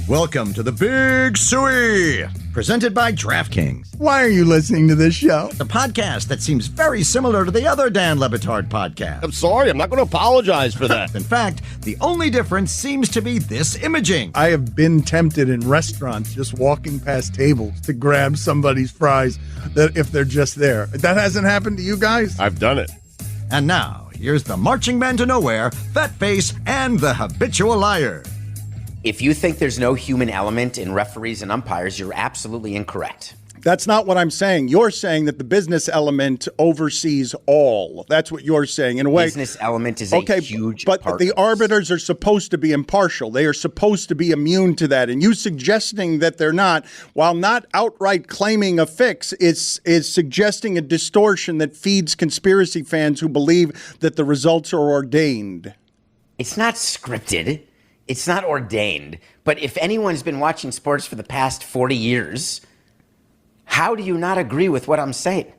Welcome to the Big Suey, presented by DraftKings. Why are you listening to this show? The podcast that seems very similar to the other Dan Le Batard podcast. I'm sorry, I'm not going to apologize for that. In fact, the only difference seems to be this imaging. I have been tempted in restaurants just walking past tables to grab somebody's fries that if they're just there. That hasn't happened to you guys? I've done it. And now, here's the marching man to nowhere, Fat Face, and the habitual liar. If you think there's no human element in referees and umpires, you're absolutely incorrect. That's not what I'm saying. You're saying that the business element oversees all. That's what you're saying. In a way, business element is a huge but part the of arbiters are supposed to be impartial. They are supposed to be immune to that. And you suggesting that they're not, while not outright claiming a fix, is suggesting a distortion that feeds conspiracy fans who believe that the results are ordained. It's not scripted. It's not ordained. But if anyone's been watching sports for the past 40 years, how do you not agree with what I'm saying?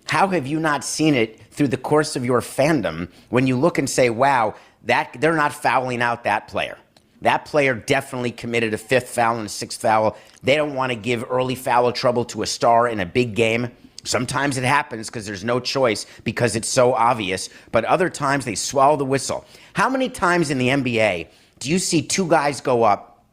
How have you not seen it through the course of your fandom when you look and say, wow, that they're not fouling out that player. That player definitely committed a fifth foul and a sixth foul. They don't want to give early foul trouble to a star in a big game. Sometimes it happens because there's no choice because it's so obvious. But other times they swallow the whistle. How many times in the NBA do you see two guys go up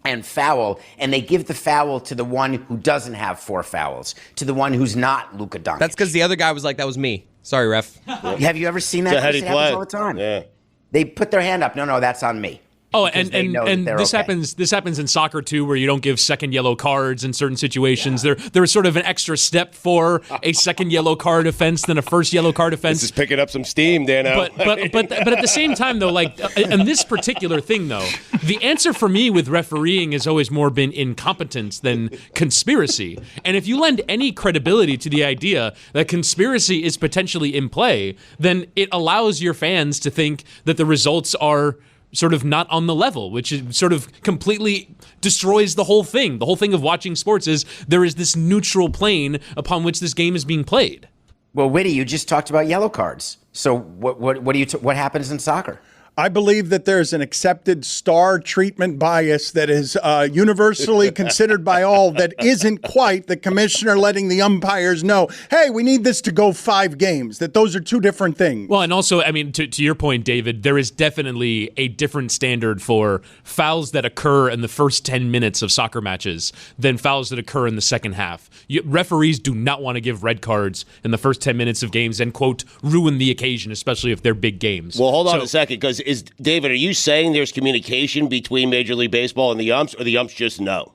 and foul, and they give the foul to the one who doesn't have four fouls, to the one who's not Luka Doncic? That's because the other guy was like, that was me. Sorry, ref. Have you ever seen that? So how do you It happens play? all the time. Yeah. They put their hand up. No, that's on me. Oh, Because they know and that this they're okay. This happens in soccer too, where you don't give second yellow cards in certain situations. Yeah. There is sort of an extra step for a second yellow card offense than a first yellow card offense. This is picking up some steam, Dano. But at the same time though, like in this particular thing though, the answer for me with refereeing has always more been incompetence than conspiracy. And if you lend any credibility to the idea that conspiracy is potentially in play, then it allows your fans to think that the results are sort of not on the level, which is sort of completely destroys the whole thing. The whole thing of watching sports is there is this neutral plane upon which this game is being played. Well, Whitty, you just talked about yellow cards. So what happens in soccer? I believe that there's an accepted star treatment bias that is universally considered by all that isn't quite the commissioner letting the umpires know, hey, we need this to go 5 games, that those are two different things. Well, and also, I mean, to your point, David, there is definitely a different standard for fouls that occur in the first 10 minutes of soccer matches than fouls that occur in the second half. Referees do not want to give red cards in the first 10 minutes of games and, quote, ruin the occasion, especially if they're big games. Well, hold on a second, because David, are you saying there's communication between Major League Baseball and the umps, or the umps just know?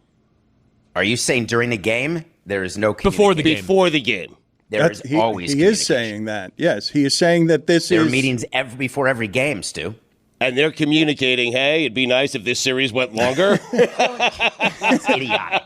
Are you saying during the game there is no communication? Before the game. There is always He is saying that. Yes, he is saying that there are meetings before every game, Stu. And they're communicating, hey, it'd be nice if this series went longer. That's idiotic.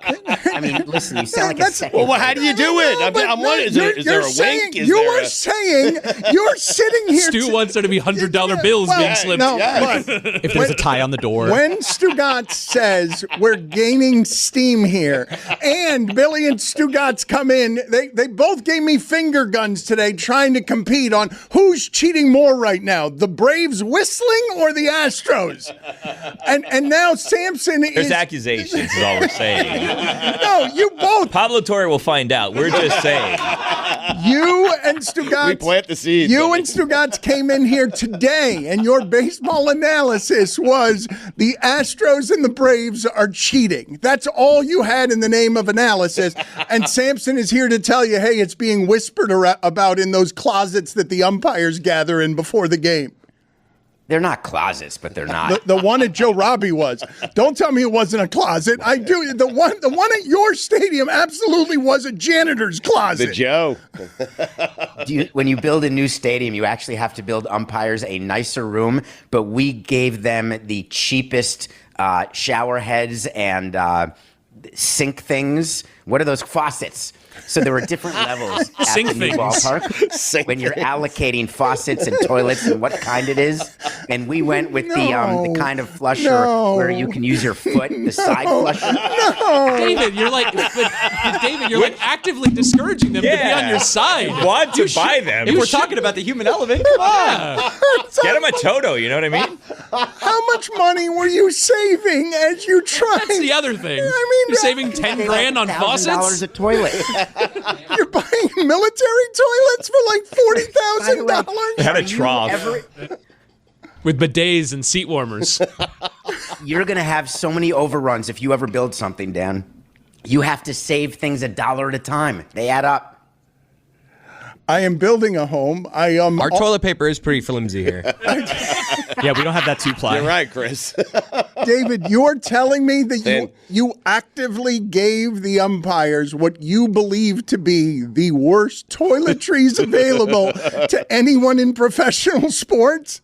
I mean, listen, you sound like a second. Well, how do you do it? I'm wondering, is there a wink? You're sitting here. Stu wants there to be $100 bills being slipped. No, if there's a tie on the door. When Stugotz says we're gaining steam here, and Billy and Stugotz come in, they both gave me finger guns today trying to compete on who's cheating more right now, the Braves whistling or the Astros. And now Samson is... There's accusations is all we're saying. No, you both. Pablo Torre will find out. We're just saying. You and Stugotz... We plant the seeds. You and Stugotz came in here today, and your baseball analysis was the Astros and the Braves are cheating. That's all you had in the name of analysis. And Samson is here to tell you, hey, it's being whispered about in those closets that the umpires gather in before the game. They're not closets, but they're not. The one at Joe Robbie was. Don't tell me it wasn't a closet. I do. The one at your stadium absolutely was a janitor's closet. The Joe. When you build a new stadium, you actually have to build umpires a nicer room, but we gave them the cheapest shower heads and sink things. What are those faucets? So there were different levels at Sink the new things. ballpark when you're allocating faucets and toilets and what kind it is. And we went with the kind of flusher where you can use your foot, the side flusher. David, you're like actively discouraging them to be on your side. Want to buy them? If we're talking about the human element, come on. Get him a Toto. You know what I mean? How much money were you saving as you tried? That's the other thing. I mean, You're saving 10 grand on $1,000 faucets? a toilet. You're buying military toilets for like $40,000. Had a trough. With bidets and seat warmers. You're going to have so many overruns if you ever build something, Dan. You have to save things $1 at a time. They add up. I am building a home. Our toilet paper is pretty flimsy here. Yeah, we don't have that 2-ply. You're right, Chris. David, you're telling me that you actively gave the umpires what you believe to be the worst toiletries available to anyone in professional sports?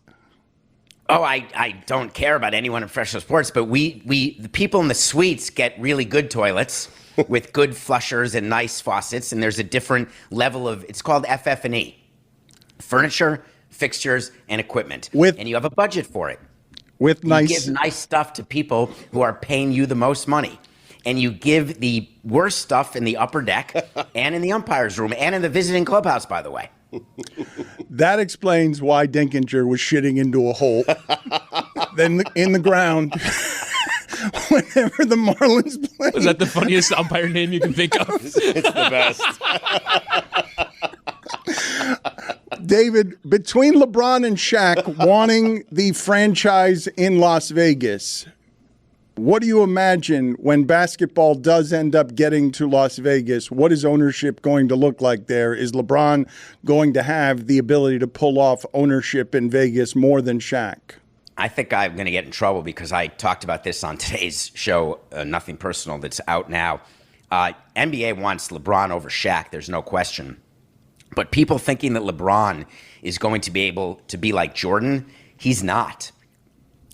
Oh, I don't care about anyone in professional sports, but the people in the suites get really good toilets with good flushers and nice faucets, and there's a different level of, it's called FF&E, furniture, fixtures, and equipment. And you have a budget for it. You give nice stuff to people who are paying you the most money. And you give the worst stuff in the upper deck and in the umpire's room and in the visiting clubhouse, by the way. That explains why Dinkinger was shitting into a hole then in the ground whenever the Marlins played. Is that the funniest umpire name you can think of? It's the best. David, between LeBron and Shaq wanting the franchise in Las Vegas, what do you imagine when basketball does end up getting to Las Vegas? What is ownership going to look like there? Is LeBron going to have the ability to pull off ownership in Vegas more than Shaq? I think I'm going to get in trouble because I talked about this on today's show, Nothing Personal, that's out now. NBA wants LeBron over Shaq, there's no question. But people thinking that LeBron is going to be able to be like Jordan, he's not.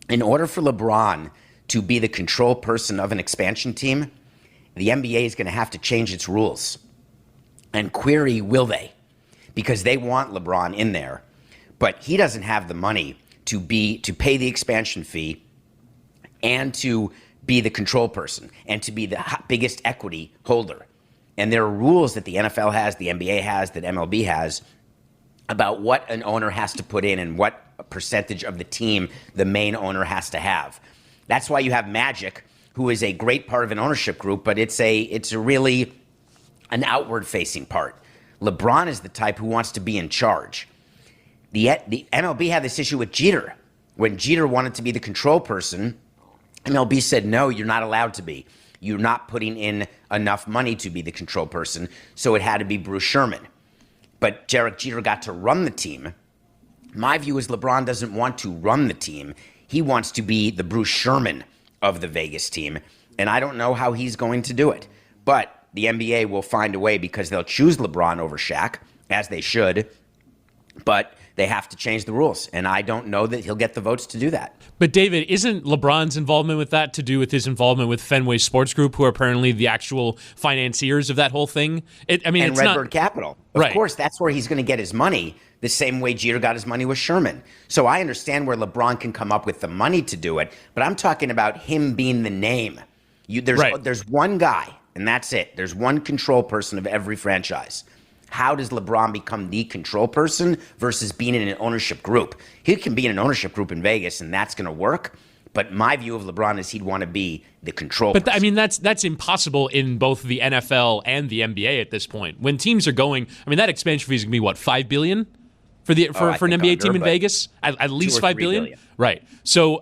In order for LeBron to be the control person of an expansion team, the NBA is going to have to change its rules. And query, will they? Because they want LeBron in there. But he doesn't have the money to pay the expansion fee and to be the control person and to be the biggest equity holder. And there are rules that the NFL has, the NBA has, that MLB has about what an owner has to put in and what percentage of the team the main owner has to have. That's why you have Magic, who is a great part of an ownership group, but it's a really an outward-facing part. LeBron is the type who wants to be in charge. The MLB had this issue with Jeter. When Jeter wanted to be the control person, MLB said, no, you're not allowed to be. You're not putting in enough money to be the control person, so it had to be Bruce Sherman. But Derek Jeter got to run the team. My view is LeBron doesn't want to run the team. He wants to be the Bruce Sherman of the Vegas team, and I don't know how he's going to do it. But the NBA will find a way because they'll choose LeBron over Shaq, as they should, but they have to change the rules, and I don't know that he'll get the votes to do that. But David, isn't LeBron's involvement with that to do with his involvement with Fenway Sports Group, who are apparently the actual financiers of that whole thing? And it's Redbird not Capital. Of course, that's where he's going to get his money, the same way Jeter got his money with Sherman. So I understand where LeBron can come up with the money to do it, but I'm talking about him being the name. There's one guy, and that's it. There's one control person of every franchise. How does LeBron become the control person versus being in an ownership group? He can be in an ownership group in Vegas, and that's going to work. But my view of LeBron is he'd want to be the control person. That's impossible in both the NFL and the NBA at this point. When teams are going, that expansion fee is going to be what, $5 billion for an NBA team in Vegas? At least $5 billion? Right. So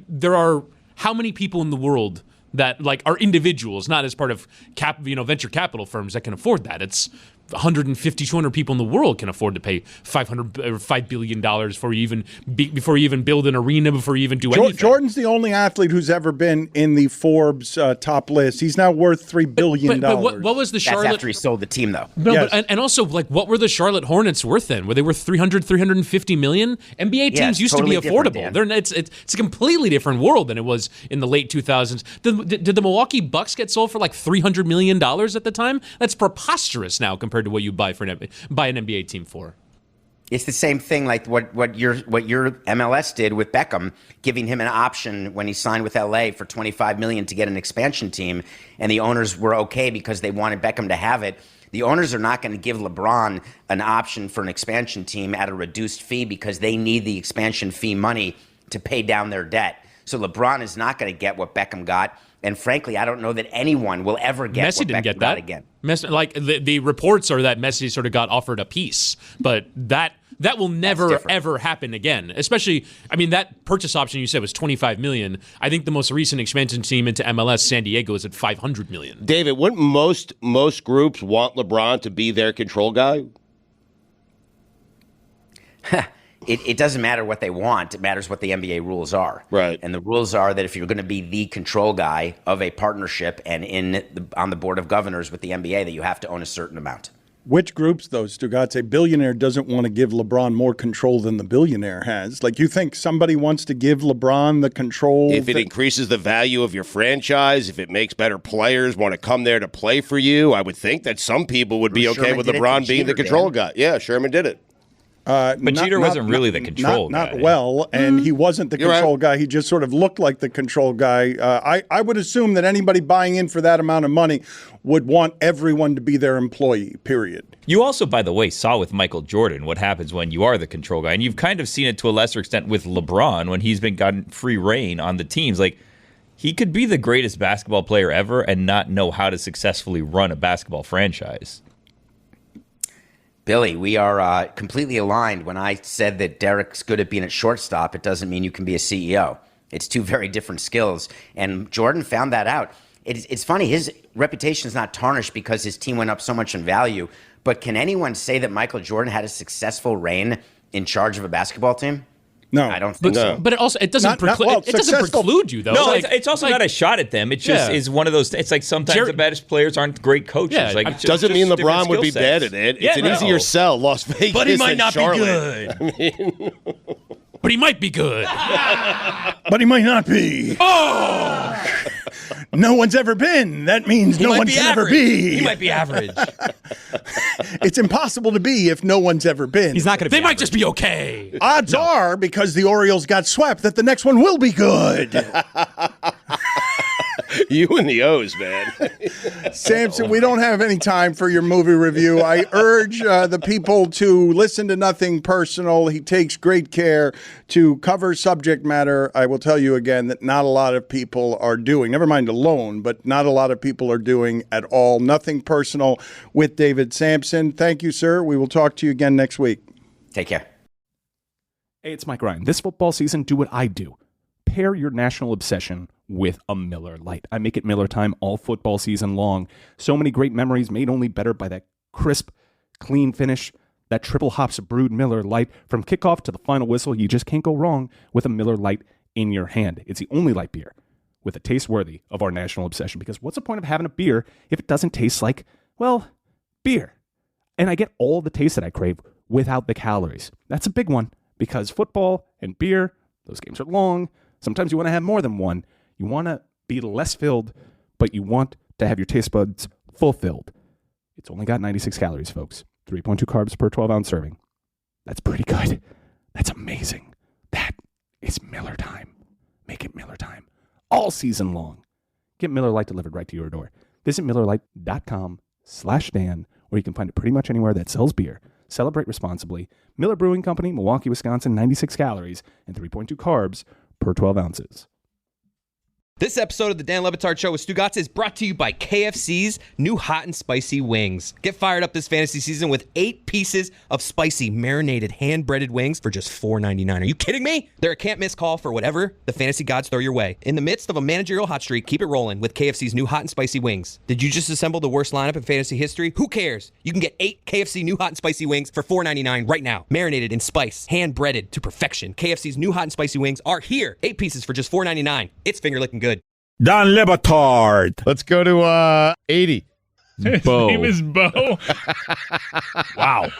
there are how many people in the world that are individuals, not as part of venture capital firms that can afford that? It's 150, 200 people in the world can afford to pay $5 billion before you even build an arena, before you even do anything. Jordan's the only athlete who's ever been in the Forbes top list. He's now worth $3 billion. But what was the Charlotte? That's after he sold the team, though. No, Yes. and also, like, what were the Charlotte Hornets worth then? Were they worth 350 million? NBA teams used totally to be different, affordable. Dan. It's a completely different world than it was in the late 2000s. Did the Milwaukee Bucks get sold for like $300 million at the time? That's preposterous now compared to what you buy an NBA team for. It's the same thing like what your MLS did with Beckham, giving him an option when he signed with LA for $25 million to get an expansion team, and the owners were okay because they wanted Beckham to have it. The owners are not going to give LeBron an option for an expansion team at a reduced fee because they need the expansion fee money to pay down their debt. So LeBron is not going to get what Beckham got. And frankly, I don't know that anyone will ever get Messi what didn't Beckham get got that again. Messi, like the reports are that Messi sort of got offered a piece, but that will never ever happen again. Especially, I mean, that purchase option you said was $25 million. I think the most recent expansion team into MLS, San Diego, is at $500 million. David, wouldn't most groups want LeBron to be their control guy? It doesn't matter what they want. It matters what the NBA rules are. Right. And the rules are that if you're going to be the control guy of a partnership and on the board of governors with the NBA, that you have to own a certain amount. Which groups, though, Stugotz? A billionaire doesn't want to give LeBron more control than the billionaire has. Like, you think somebody wants to give LeBron the control? If it increases the value of your franchise, if it makes better players want to come there to play for you, I would think that some people would be okay with LeBron being the control guy. Yeah, Sherman did it. But Jeter wasn't really the control guy. Not well, and he wasn't the control guy. He just sort of looked like the control guy. I would assume that anybody buying in for that amount of money would want everyone to be their employee, period. You also, by the way, saw with Michael Jordan what happens when you are the control guy. And you've kind of seen it to a lesser extent with LeBron when he's been gotten free reign on the teams. Like, he could be the greatest basketball player ever and not know how to successfully run a basketball franchise. Billy, we are completely aligned. When I said that Derek's good at being at shortstop, it doesn't mean you can be a CEO. It's two very different skills. And Jordan found that out. It's funny, his reputation is not tarnished because his team went up so much in value. But can anyone say that Michael Jordan had a successful reign in charge of a basketball team? No, I don't think so. But it doesn't preclude you, though. No, it's also not a shot at them. It just is one of those. It's like sometimes the best players aren't great coaches. Yeah, like, it doesn't mean LeBron would be bad at it. It's an easier sell, Las Vegas, but he might not Charlotte. be good. But he might be good. But he might not be. Oh! No one's ever been. That means no one can ever be. He might be average. It's impossible to be if no one's ever been. He's not going to be They might average. just be okay. Odds are, because the Orioles got swept, that the next one will be good. You and the O's, man. Samson, we don't have any time for your movie review. I urge the people to listen to Nothing Personal. He takes great care to cover subject matter. I will tell you again that not a lot of people are doing, never mind alone, but not a lot of people are doing at all. Nothing Personal with David Samson. Thank you, sir. We will talk to you again next week. Take care. Hey, it's Mike Ryan. This football season, do what I do. Pair your national obsession with a Miller Lite. I make it Miller time all football season long. So many great memories made only better by that crisp, clean finish. That triple hops brewed Miller Lite. From kickoff to the final whistle, you just can't go wrong with a Miller Lite in your hand. It's the only light beer with a taste worthy of our national obsession. Because what's the point of having a beer if it doesn't taste like, well, beer? And I get all the taste that I crave without the calories. That's a big one because football and beer, those games are long. Sometimes you want to have more than one. You want to be less filled, but you want to have your taste buds fulfilled. It's only got 96 calories, folks. 3.2 carbs per 12-ounce serving. That's pretty good. That's amazing. That is Miller time. Make it Miller time all season long. Get Miller Lite delivered right to your door. Visit MillerLite.com/Dan, where you can find it pretty much anywhere that sells beer. Celebrate responsibly. Miller Brewing Company, Milwaukee, Wisconsin, 96 calories and 3.2 carbs per 12 ounces. This episode of the Dan Le Batard Show with Stugotz is brought to you by KFC's new hot and spicy wings. Get fired up this fantasy season with 8 pieces of spicy marinated hand-breaded wings for just $4.99. Are you kidding me? They're a can't-miss call for whatever the fantasy gods throw your way. In the midst of a managerial hot streak, keep it rolling with KFC's new hot and spicy wings. Did you just assemble the worst lineup in fantasy history? Who cares? You can get 8 KFC new hot and spicy wings for $4.99 right now. Marinated in spice, hand-breaded to perfection. KFC's new hot and spicy wings are here. 8 pieces for just $4.99. It's finger-licking good. Dan Le Batard. Let's go to 80. Bo. His name is Bo. Wow.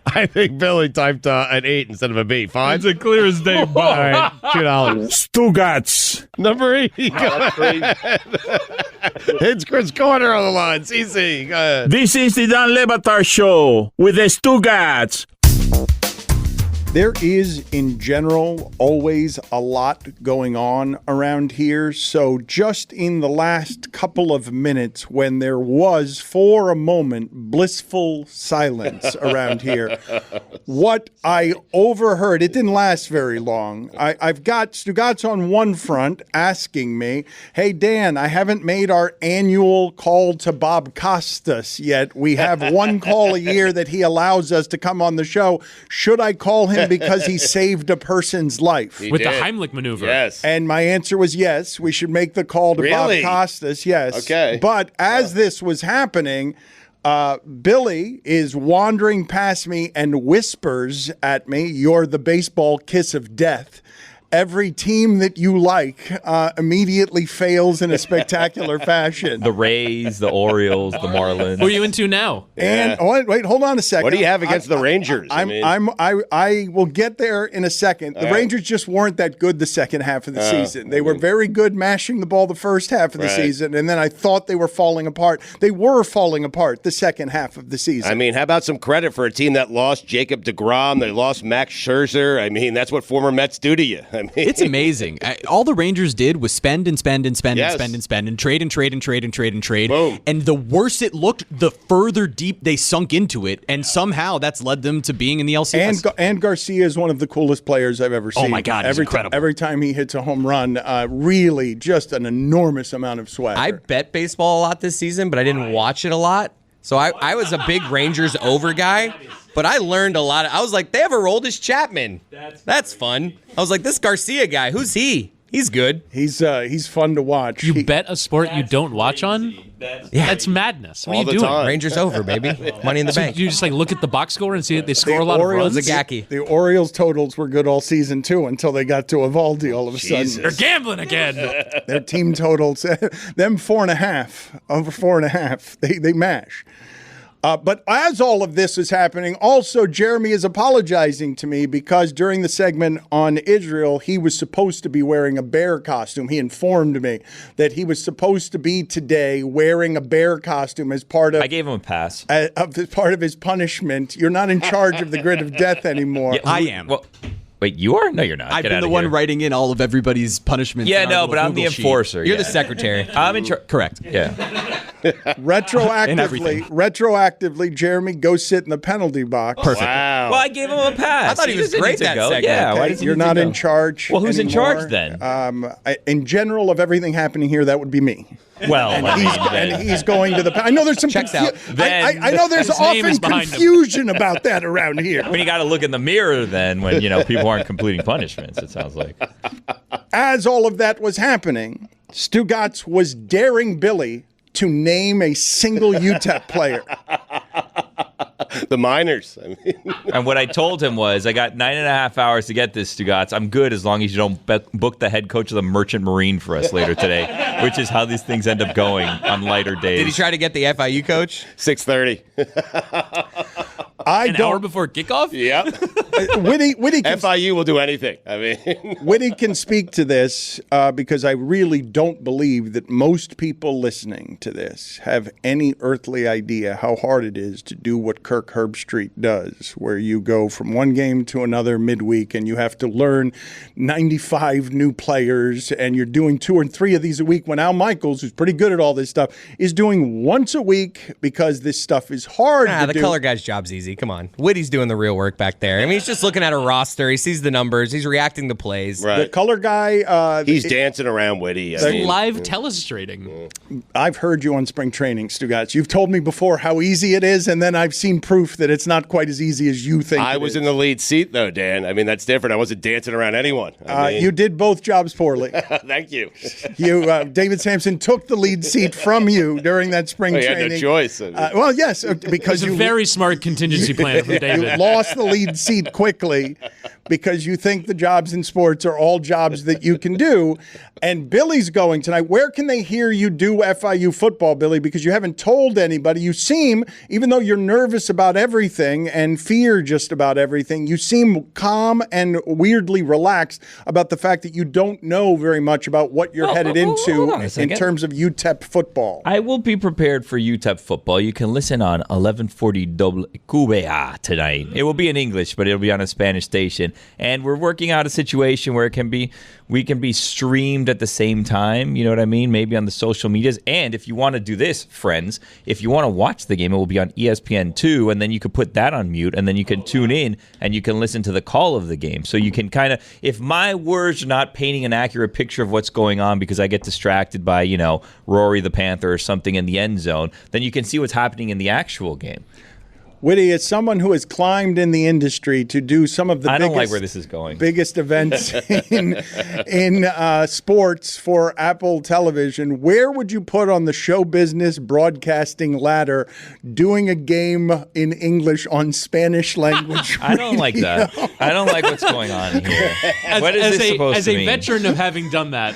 I think Billy typed an 8 instead of a B. Fine. It's a clear as day, Bo. All right, $2. Stugotz. Number 80. Go ahead. It's Chris Corner on the line. CC, go ahead. This is the Dan Le Batard Show with the Stugotz. There is, in general, always a lot going on around here. So just in the last couple of minutes, when there was, for a moment, blissful silence around here, what I overheard, it didn't last very long. I've got Stugotz on one front asking me, hey, Dan, I haven't made our annual call to Bob Costas yet. We have one call a year that he allows us to come on the show. Should I call him because he saved a person's life? With the Heimlich maneuver. Yes. And my answer was yes. We should make the call to Really? Bob Costas. Yes. Okay. But as this was happening, Billy is wandering past me and whispers at me, "You're the baseball kiss of death." Every team that you like immediately fails in a spectacular fashion. The Rays, the Orioles, the Marlins. Who are you into now? And wait, hold on a second. What do you have against the Rangers? I will get there in a second. The Rangers just weren't that good the second half of the season. They were very good mashing the ball the first half of the season, and then I thought they were falling apart. They were falling apart the second half of the season. I mean, how about some credit for a team that lost Jacob deGrom? They lost Max Scherzer. I mean, that's what former Mets do to you. I mean, It's amazing. All the Rangers did was spend and spend and spend Yes. and spend and spend and trade and trade and trade and trade and trade. Boom. And the worse it looked, the further deep they sunk into it. And somehow that's led them to being in the LCS. And Garcia is one of the coolest players I've ever seen. Oh, my God, he's incredible. Every time he hits a home run, really just an enormous amount of swagger. I bet baseball a lot this season, but I didn't watch it a lot. So I was a big Rangers over guy, but I learned a lot. I was like, they have a Aroldis Chapman. That's fun. I was like, this Garcia guy, who's he? He's good. He's fun to watch. You bet a sport you don't watch on? That's madness. What All are the you doing? time. Rangers over, baby. Money in the bank. You just like look at the box score and see that they score a lot of runs? The Orioles totals were good all season too until they got to Evaldi all of a sudden. They're gambling again. Their team totals, them 4.5, over 4.5. They mash. But as all of this is happening, also Jeremy is apologizing to me because during the segment on Israel, he was supposed to be wearing a bear costume. He informed me that he was supposed to be today wearing a bear costume as part of. I gave him a pass. As part of his punishment. You're not in charge of the grid of death anymore. Yeah, I am. Well, wait, you are? No, you're not. I've Get been out the of one here. writing in all of everybody's punishments. Yeah, in our no, little but I'm the Google sheet. enforcer. You're yeah. the secretary. I'm in charge. Correct. Yeah. Retroactively, Jeremy, go sit in the penalty box. Perfect. Wow. Well, I gave him a pass. I thought he was doesn't great need to that go. segment. Yeah, why Okay, does he you're need to not go? in charge. Well, who's in anymore. charge then? In general of everything happening here, that would be me. Well, He's going to the. I know there's some. Checks out. I know there's His name often is behind him. confusion about that around here. when you got to look in the mirror, then when people aren't completing punishments, it sounds like. As all of that was happening, Stugotz was daring Billy to name a single UTEP player. The minors. I mean, And what I told him was, I got 9.5 hours to get this, Stugotz. I'm good as long as you don't book the head coach of the Merchant Marine for us later today, which is how these things end up going on lighter days. Did he try to get the FIU coach? 6:30. An hour before kickoff? Yep. Whitty can, FIU will do anything. I mean, Whitty can speak to this because I really don't believe that most people listening to this have any earthly idea how hard it is to do what Kirk Herbstreit does, where you go from one game to another midweek and you have to learn 95 new players and you're doing 2 or 3 of these a week when Al Michaels, who's pretty good at all this stuff, is doing once a week because this stuff is hard to The do. color guy's job's easy. Come on. Witty's doing the real work back there. I mean, he's just looking at a roster. He sees the numbers. He's reacting to plays. Right. The color guy. He's dancing around Witty. I mean, Live telestrating. I've heard you on spring training, Stugotz. You've told me before how easy it is, and then I've seen proof that it's not quite as easy as you think. I was in the lead seat, though, Dan. I mean, that's different. I wasn't dancing around anyone. You did both jobs poorly. Thank you. David Samson took the lead seat from you during that spring He training. had no choice. Well, yes, because It's a very smart contingency plan from David. you lost the lead seat quickly because you think the jobs in sports are all jobs that you can do. And Billy's going tonight. Where can they hear you do FIU football, Billy? Because you haven't told anybody. You seem, even though you're nervous about everything and fear just about everything, you seem calm and weirdly relaxed about the fact that you don't know very much about what you're headed into in terms of UTEP football. I will be prepared for UTEP football. You can listen on 1140 WQBA tonight. It will be in English, but it'll be on a Spanish station. And we're working out a situation where we can be streamed at the same time. You know what I mean? Maybe on the social medias. And if you want to do this, friends, if you want to watch the game, it will be on ESPN2, and then you could put that on mute, and then you can tune in and you can listen to the call of the game. So you can kind of, if my words are not painting an accurate picture of what's going on because I get distracted by, Rory the Panther or something in the end zone, then you can see what's happening in the actual game. Witty, as someone who has climbed in the industry to do some of the I don't like where this is going. biggest events in sports for Apple Television, where would you put on the show business broadcasting ladder doing a game in English on Spanish language? I don't like that. I don't like what's going on here. What is this supposed to mean? As a veteran of having done that,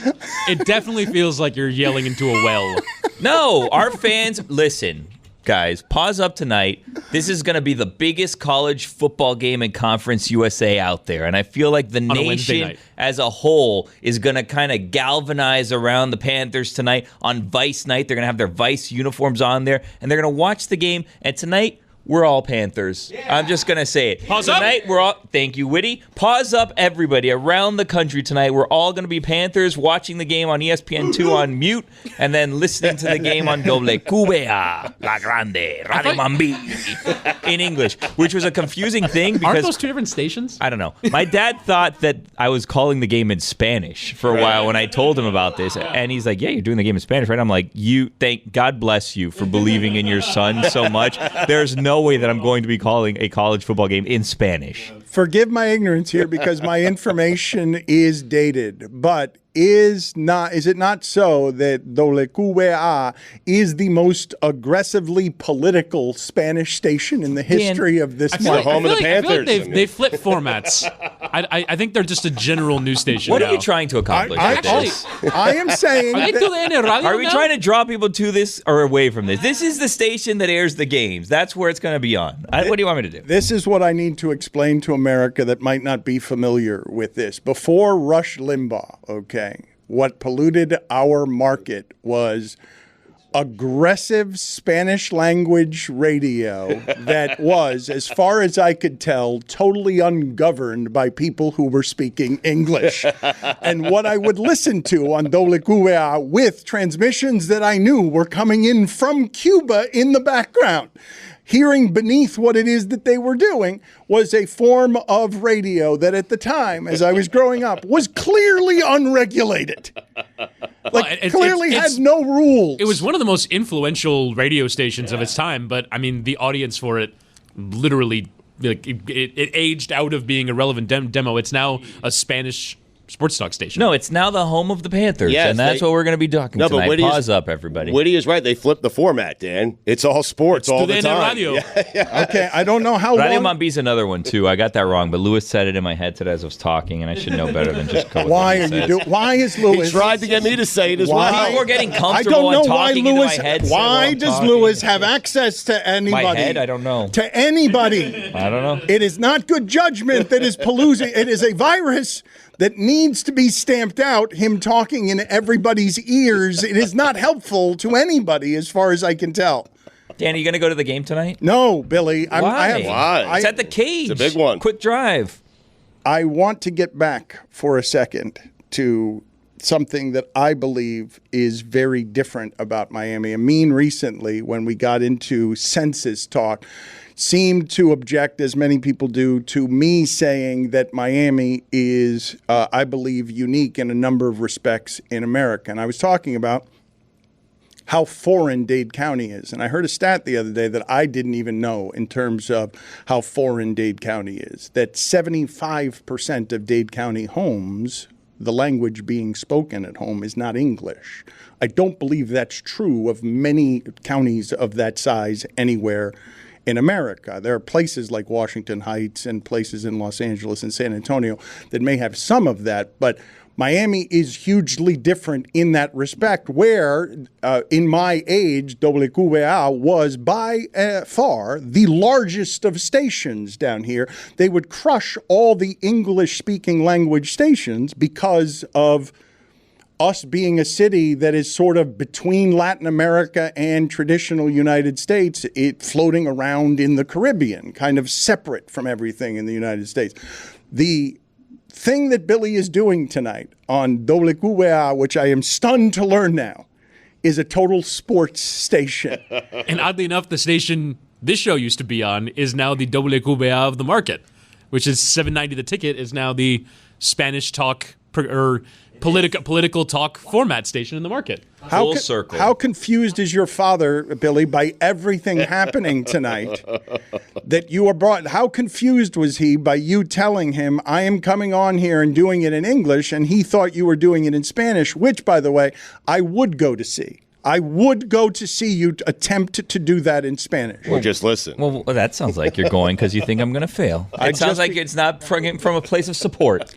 it definitely feels like you're yelling into a well. No, our fans, listen. Guys, pause up tonight. This is going to be the biggest college football game in Conference USA out there. And I feel like the nation as a whole is going to kind of galvanize around the Panthers tonight on Vice night. They're going to have their Vice uniforms on there, and they're going to watch the game. And tonight, we're all Panthers. Yeah. I'm just going to say it. Pause tonight, up. We're all, thank you, Witty. Pause up, everybody. Around the country tonight, we're all going to be Panthers, watching the game on ESPN2 on mute, and then listening to the game on WQBA, La Grande, Radio Mambi, in English, which was a confusing thing because... Aren't those two different stations? I don't know. My dad thought that I was calling the game in Spanish for a while when I told him about this, and he's like, yeah, you're doing the game in Spanish, right? I'm like, thank God bless you for believing in your son so much. There's no way that I'm going to be calling a college football game in Spanish. Forgive my ignorance here because my information is dated, but is it not so that WQBA is the most aggressively political Spanish station in the history of this market? Home of the Panthers. I feel like they flip formats. I think they're just a general news station. What now. are you trying to accomplish? I am saying are we trying to draw people to this or away from this? This is the station that airs the games. That's where it's going to be on. What do you want me to do? This is what I need to explain to America that might not be familiar with this. Before Rush Limbaugh, okay, what polluted our market was aggressive Spanish language radio that was, as far as I could tell, totally ungoverned by people who were speaking English. And what I would listen to on WQBA with transmissions that I knew were coming in from Cuba in the background, hearing beneath what it is that they were doing, was a form of radio that at the time, as I was growing up, was clearly unregulated. Clearly had no rules. It was one of the most influential radio stations of its time, but I mean, the audience for it literally, it aged out of being a relevant demo. It's now a Spanish sports talk station. No, it's now the home of the Panthers, and that's what we're going to be talking tonight. But pause up, everybody. Witty is right. They flipped the format, Dan. It's all sports all the time. Radio. Okay, I don't know how Radio long... Mambi's another one, too. I got that wrong, but Lewis said it in my head today as I was talking, and I should know better than just go with Why what are he you says. Why is Lewis... He tried to get me to say it as well. People are getting I comfortable don't know and why talking Lewis... into my head. Why does Lewis have access to anybody? My head? I don't know. To anybody. I don't know. It is not good judgment that is polluting. It is a virus that needs to be stamped out, him talking in everybody's ears. It is not helpful to anybody as far as I can tell. Dan, are you going to go to the game tonight? No, Billy. Why? It's at the Cage. It's a big one. Quick drive. I want to get back for a second to something that I believe is very different about Miami. Amin recently, when we got into census talk, seemed to object, as many people do, to me saying that Miami is, I believe, unique in a number of respects in America. And I was talking about how foreign Dade County is. And I heard a stat the other day that I didn't even know in terms of how foreign Dade County is, that 75% of Dade County homes, the language being spoken at home, is not English. I don't believe that's true of many counties of that size anywhere in America. There are places like Washington Heights and places in Los Angeles and San Antonio that may have some of that, but Miami is hugely different in that respect, where in my age, WQBA was by far the largest of stations down here. They would crush all the English-speaking language stations because of us being a city that is sort of between Latin America and traditional United States, it floating around in the Caribbean, kind of separate from everything in the United States. The thing that Billy is doing tonight on WQBA, which I am stunned to learn now, is a total sports station. And oddly enough, the station this show used to be on is now the WQBA of the market, which is $7.90 the ticket, is now the Spanish talk or political talk format station in the market. Full circle. How confused is your father, Billy, by everything happening tonight that you are brought? How confused was he by you telling him, I am coming on here and doing it in English, and he thought you were doing it in Spanish, which, by the way, I would go to see. I would go to see you attempt to do that in Spanish. Or just listen. Well, that sounds like you're going because you think I'm going to fail. It sounds like it's not from a place of support.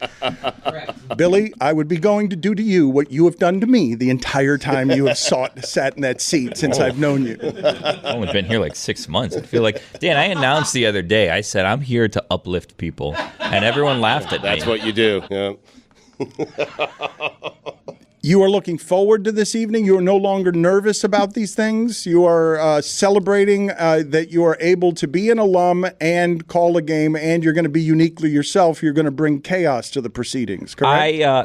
Billy, I would be going to do to you what you have done to me the entire time you have sat in that seat since I've known you. I've only been here like 6 months. I feel like, Dan, I announced the other day, I said, I'm here to uplift people. And everyone laughed at me. That's what you do. Yeah. You are looking forward to this evening. You are no longer nervous about these things. You are celebrating that you are able to be an alum and call a game, and you're going to be uniquely yourself. You're going to bring chaos to the proceedings, correct? I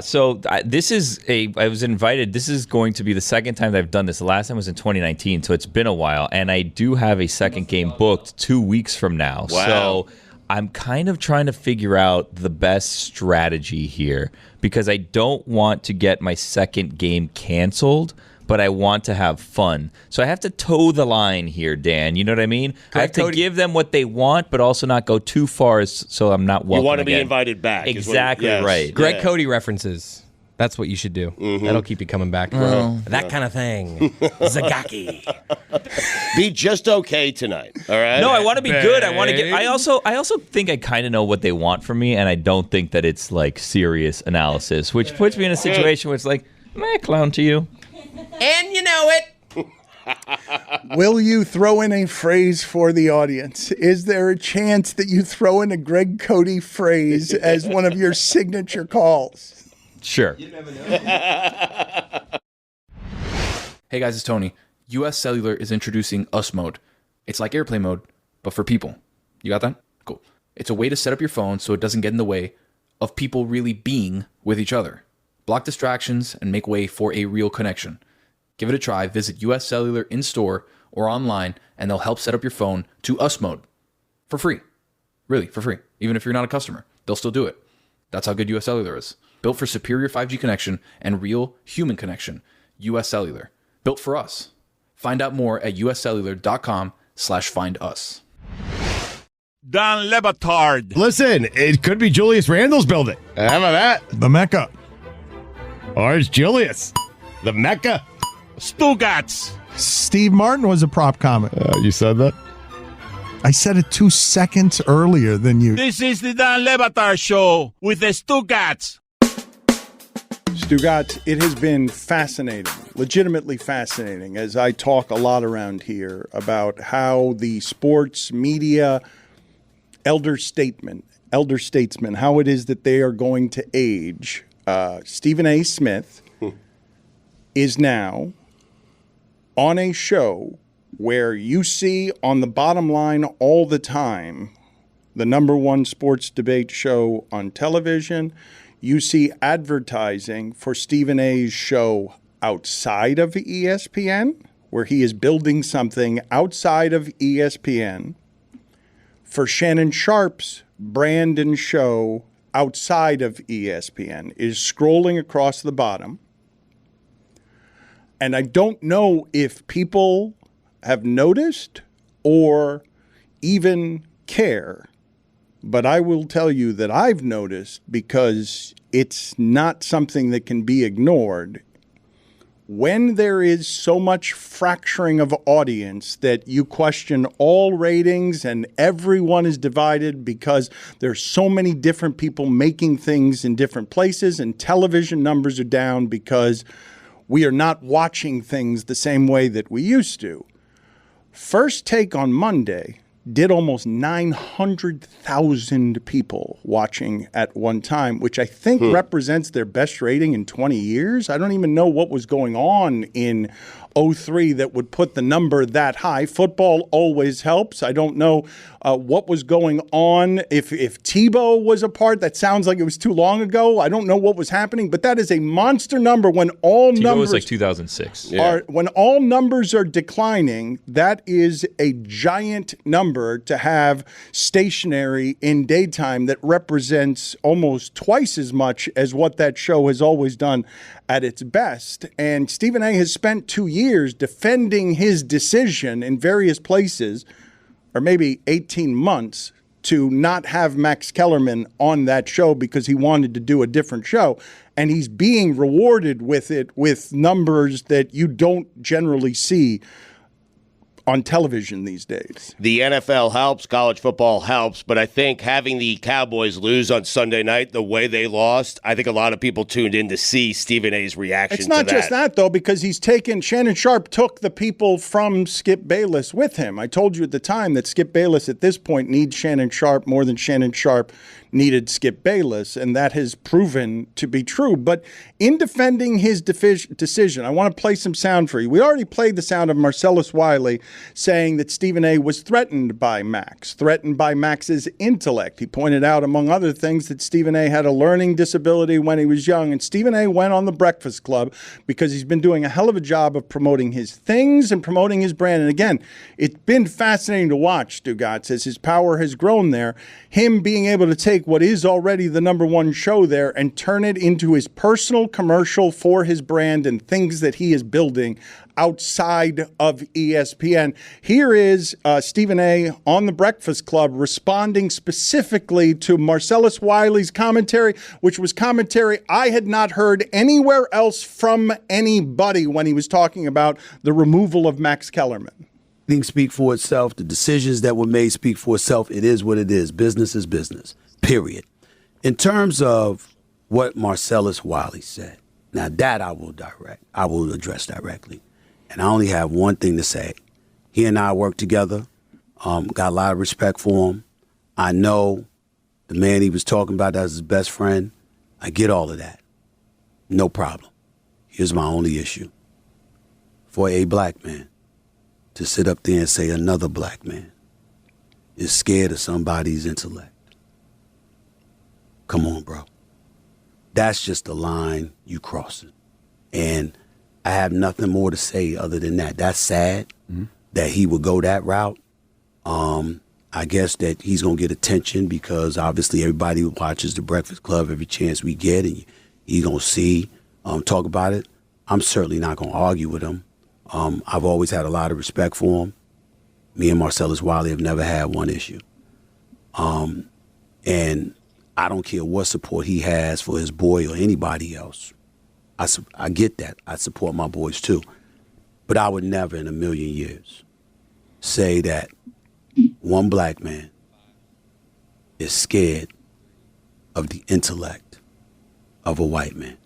was invited. This is going to be the second time that I've done this. The last time was in 2019, so it's been a while. And I do have a second game booked 2 weeks from now. Wow. So I'm kind of trying to figure out the best strategy here because I don't want to get my second game canceled, but I want to have fun. So I have to toe the line here, Dan. You know what I mean? I have to give them what they want, but also not go too far so I'm not welcome. You want to again. be invited back. Exactly right. Greg Cody references. That's what you should do. Mm-hmm. That'll keep you coming back. That kind of thing. Zagaki. Be just okay tonight. All right. No, I want to be good. I want to get. I also think I kind of know what they want from me, and I don't think that it's like serious analysis, which puts me in a situation where it's like, am I a clown to you? And you know it. Will you throw in a phrase for the audience? Is there a chance that you throw in a Greg Cody phrase as one of your signature calls? Sure. You never know. Hey guys, it's Tony. US Cellular is introducing US Mode. It's like airplane mode, but for people. You got that? Cool. It's a way to set up your phone so it doesn't get in the way of people really being with each other. Block distractions and make way for a real connection. Give it a try. Visit US Cellular in store or online, and they'll help set up your phone to US Mode for free. Really, for free. Even if you're not a customer, they'll still do it. That's how good US Cellular is. Built for superior 5G connection and real human connection. US Cellular. Built for us. Find out more at uscellular.com/findus. Don Le Batard. Listen, it could be Julius Randle's building. How about that? The Mecca. Or it's Julius. The Mecca. Stugotz. Steve Martin was a prop comic. You said that? I said it 2 seconds earlier than you. This is the Don Le Batard Show with the Stugotz. Stugotz, it has been fascinating, legitimately fascinating, as I talk a lot around here about how the sports media elder statesmen, how it is that they are going to age. Stephen A. Smith is now on a show where you see on the bottom line all the time the number one sports debate show on television. you see advertising for Stephen A's show outside of ESPN, where he is building something outside of ESPN, for Shannon Sharp's brand and show outside of ESPN, is scrolling across the bottom. And I don't know if people have noticed or even care, but I will tell you that I've noticed, because it's not something that can be ignored. When there is so much fracturing of audience that you question all ratings and everyone is divided because there's so many different people making things in different places, and television numbers are down because we are not watching things the same way that we used to. First Take on Monday did almost 900,000 people watching at one time, which I think represents their best rating in 20 years. I don't even know what was going on in 03 that would put the number that high. Football always helps. I don't know what was going on. If Tebow was a part, that sounds like it was too long ago. I don't know what was happening, but that is a monster number when all Tebow numbers was like 2006. when all numbers are declining. That is a giant number to have stationary in daytime that represents almost twice as much as what that show has always done at its best. And Stephen A has spent 2 years defending his decision in various places, or maybe 18 months, to not have Max Kellerman on that show because he wanted to do a different show. And he's being rewarded with it, with numbers that you don't generally see on television these days. The NFL helps, college football helps, but I think having the Cowboys lose on Sunday night the way they lost, I think a lot of people tuned in to see Stephen A's reaction to that. It's not just that, though, because Shannon Sharp took the people from Skip Bayless with him. I told you at the time that Skip Bayless at this point needs Shannon Sharp more than Shannon Sharp needed Skip Bayless, and that has proven to be true. But in defending his decision, I want to play some sound for you. We already played the sound of Marcellus Wiley saying that Stephen A was threatened by Max's intellect. He pointed out, among other things, that Stephen A had a learning disability when he was young, and Stephen A went on the Breakfast Club because he's been doing a hell of a job of promoting his things and promoting his brand. And again, it's been fascinating to watch, Stugotz, as his power has grown there, him being able to take what is already the number one show there and turn it into his personal commercial for his brand and things that he is building outside of ESPN. Here is Stephen A on the Breakfast Club responding specifically to Marcellus Wiley's commentary, which was commentary I had not heard anywhere else from anybody when he was talking about the removal of Max Kellerman. Things speak for itself. The decisions that were made speak for itself. It is what it is. Business is business, period. In terms of what Marcellus Wiley said, now that I will address directly. And I only have one thing to say. He and I work together, got a lot of respect for him. I know the man he was talking about as his best friend. I get all of that. No problem. Here's my only issue. For a black man to sit up there and say another black man is scared of somebody's intellect. Come on, bro. That's just the line you crossing. And I have nothing more to say other than that. That's sad that he would go that route. I guess that he's going to get attention because obviously everybody watches the Breakfast Club every chance we get, and he's going to see, talk about it. I'm certainly not going to argue with him. I've always had a lot of respect for him. Me and Marcellus Wiley have never had one issue. And I don't care what support he has for his boy or anybody else. I get that. I support my boys too. But I would never in a million years say that one black man is scared of the intellect of a white man.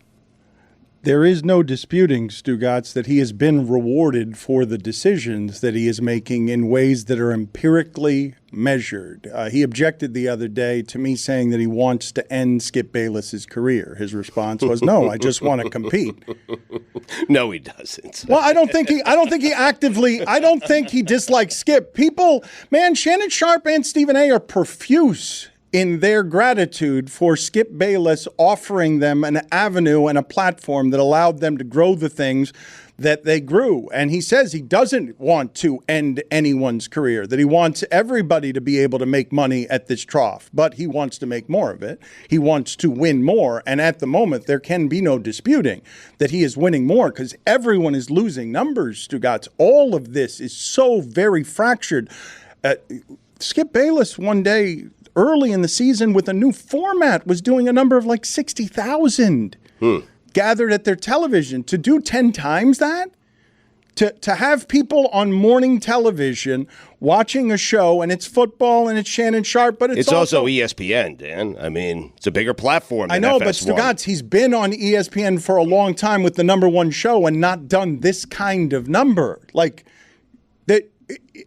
There is no disputing, Stugotz, that he has been rewarded for the decisions that he is making in ways that are empirically measured. He objected the other day to me saying that he wants to end Skip Bayless's career. His response was, "No, I just want to compete." No, he doesn't. Well, I don't think he dislikes Skip. People, man, Shannon Sharp and Stephen A are profuse in their gratitude for Skip Bayless offering them an avenue and a platform that allowed them to grow the things that they grew. And he says he doesn't want to end anyone's career, that he wants everybody to be able to make money at this trough, but he wants to make more of it. He wants to win more. And at the moment, there can be no disputing that he is winning more because everyone is losing numbers, Stugotz. All of this is so very fractured. Skip Bayless one day early in the season with a new format was doing a number of like 60,000 gathered at their television. To do 10 times that, to have people on morning television watching a show, and it's football and it's Shannon Sharp, but it's also ESPN, Dan. I mean, it's a bigger platform than I know, FS1. but Stugotz, he's been on ESPN for a long time with the number one show and not done this kind of number. Like, that.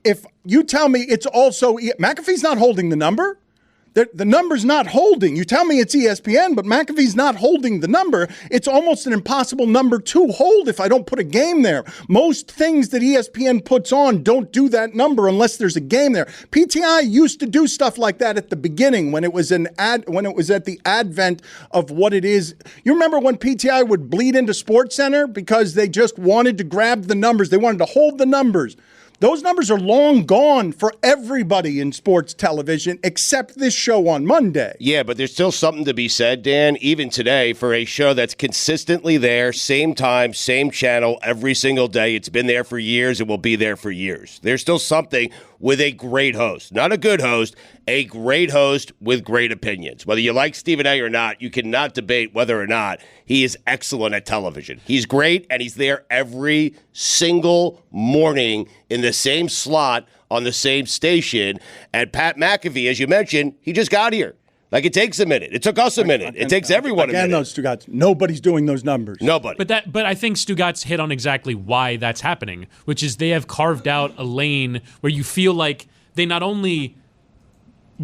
If you tell me it's also McAfee's not holding the number, the number's not holding. You tell me it's ESPN, but McAfee's not holding the number. It's almost an impossible number to hold if I don't put a game there. Most things that ESPN puts on don't do that number unless there's a game there. PTI used to do stuff like that at the beginning when it was at the advent of what it is. You remember when PTI would bleed into SportsCenter because they just wanted to grab the numbers. They wanted to hold the numbers. Those numbers are long gone for everybody in sports television except this show on Monday. Yeah, but there's still something to be said, Dan, even today, for a show that's consistently there, same time, same channel, every single day. It's been there for years. It will be there for years. There's still something with a great host. Not a good host, a great host with great opinions. Whether you like Stephen A. or not, you cannot debate whether or not he is excellent at television. He's great, and he's there every single morning in the same slot on the same station. And Pat McAfee, as you mentioned, he just got here. Like, it takes a minute. It took us a minute. It takes everyone a minute. Again, Stugotz, nobody's doing those numbers. Nobody. But I think Stugotz hit on exactly why that's happening, which is they have carved out a lane where you feel like they not only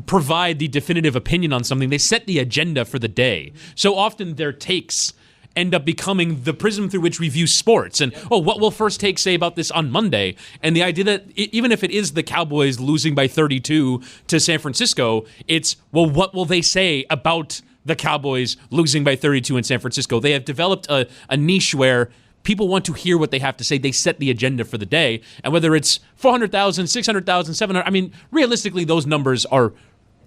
provide the definitive opinion on something, they set the agenda for the day. So often their takes end up becoming the prism through which we view sports. And, what will First Take say about this on Monday? And the idea that even if it is the Cowboys losing by 32 to San Francisco, it's, what will they say about the Cowboys losing by 32 in San Francisco? They have developed a niche where people want to hear what they have to say. They set the agenda for the day. And whether it's 400,000, 600,000, 700, I mean, realistically, those numbers are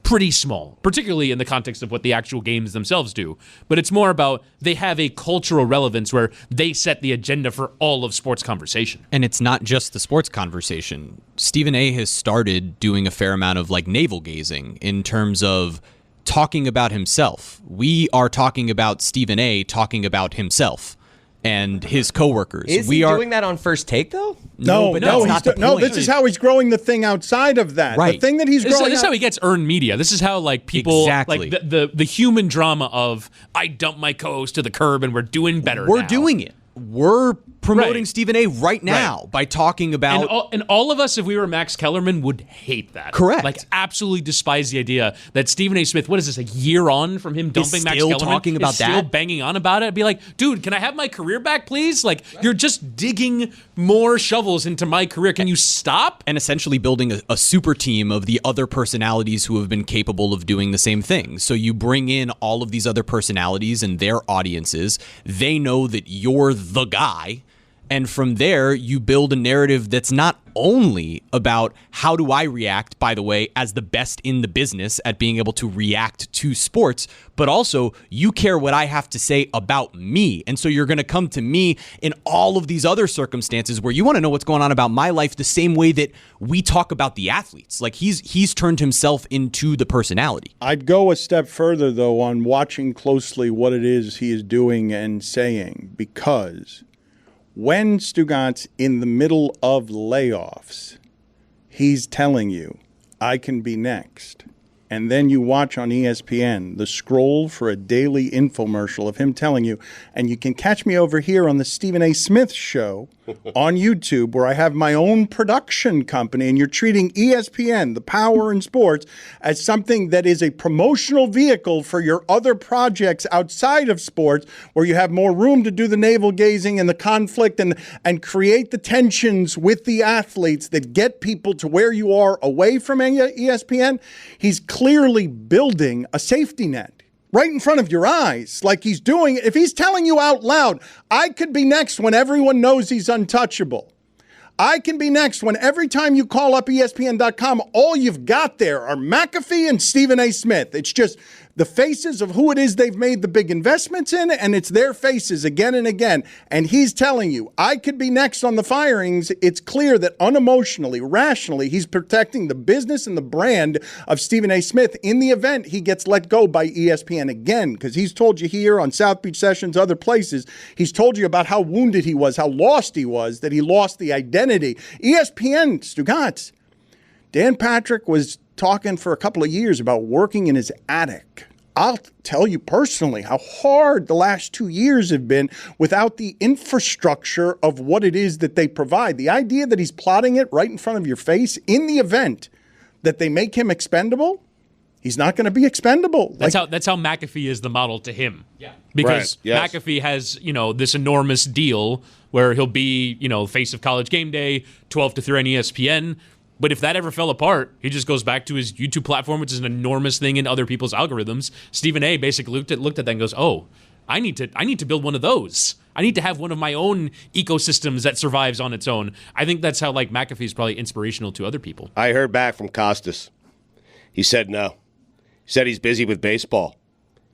pretty small, particularly in the context of what the actual games themselves do. But it's more about they have a cultural relevance where they set the agenda for all of sports conversation. And it's not just the sports conversation. Stephen A. has started doing a fair amount of like navel gazing in terms of talking about himself. We are talking about Stephen A. talking about himself and his coworkers. Is he doing that on First Take, though? No, this is how he's growing the thing outside of that. Right. The thing that he's growing. This is how he gets earned media. This is how like people Exactly. like the human drama of I dump my co-host to the curb and we're doing better. We're now. doing it. We're promoting Right. Stephen A. right now by talking about... And all of us, if we were Max Kellerman, would hate that. Correct. Like, absolutely despise the idea that Stephen A. Smith, what is this, a year on from him dumping Max still Kellerman? talking about is still that? banging on about it? I'd be like, dude, can I have my career back, please? Like, you're just digging more shovels into my career. Can you stop? And essentially building a super team of the other personalities who have been capable of doing the same thing. So you bring in all of these other personalities and their audiences. They know that you're the guy. And from there, you build a narrative that's not only about how do I react, by the way, as the best in the business at being able to react to sports, but also you care what I have to say about me. And so you're going to come to me in all of these other circumstances where you want to know what's going on about my life the same way that we talk about the athletes. Like he's turned himself into the personality. I'd go a step further, though, on watching closely what it is he is doing and saying, because when Stugotz in the middle of layoffs, he's telling you, I can be next. And then you watch on ESPN the scroll for a daily infomercial of him telling you, and you can catch me over here on the Stephen A. Smith show on YouTube where I have my own production company, and you're treating ESPN, the power in sports, as something that is a promotional vehicle for your other projects outside of sports, where you have more room to do the navel gazing and the conflict and create the tensions with the athletes that get people to where you are away from ESPN, he's clearly building a safety net right in front of your eyes, like he's doing. If he's telling you out loud, I could be next when everyone knows he's untouchable. I can be next when every time you call up ESPN.com, all you've got there are McAfee and Stephen A. Smith. It's just the faces of who it is they've made the big investments in, and it's their faces again and again. And he's telling you, I could be next on the firings. It's clear that unemotionally, rationally, he's protecting the business and the brand of Stephen A. Smith in the event he gets let go by ESPN again, because he's told you here on South Beach Sessions, other places, he's told you about how wounded he was, how lost he was, that he lost the identity. ESPN, Stugotz, Dan Patrick was talking for a couple of years about working in his attic. I'll tell you personally how hard the last 2 years have been without the infrastructure of what it is that they provide. The idea that he's plotting it right in front of your face in the event that they make him expendable, he's not going to be expendable. That's how McAfee is the model to him. Yeah. Because McAfee has, this enormous deal where he'll be, face of College Game Day, 12 to 3 on ESPN. But if that ever fell apart, he just goes back to his YouTube platform, which is an enormous thing in other people's algorithms. Stephen A. basically looked at that and goes, "Oh, I need to build one of those. I need to have one of my own ecosystems that survives on its own." I think that's how McAfee is probably inspirational to other people. I heard back from Costas. He said no. He said he's busy with baseball.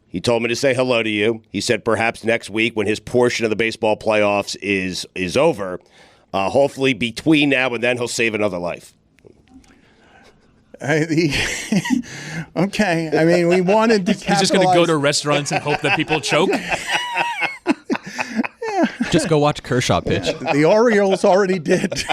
He told me to say hello to you. He said perhaps next week when his portion of the baseball playoffs is over, hopefully between now and then he'll save another life. Okay. I mean, we wanted to capitalize. He's just going to go to restaurants and hope that people choke? Just go watch Kershaw pitch. The Orioles already did.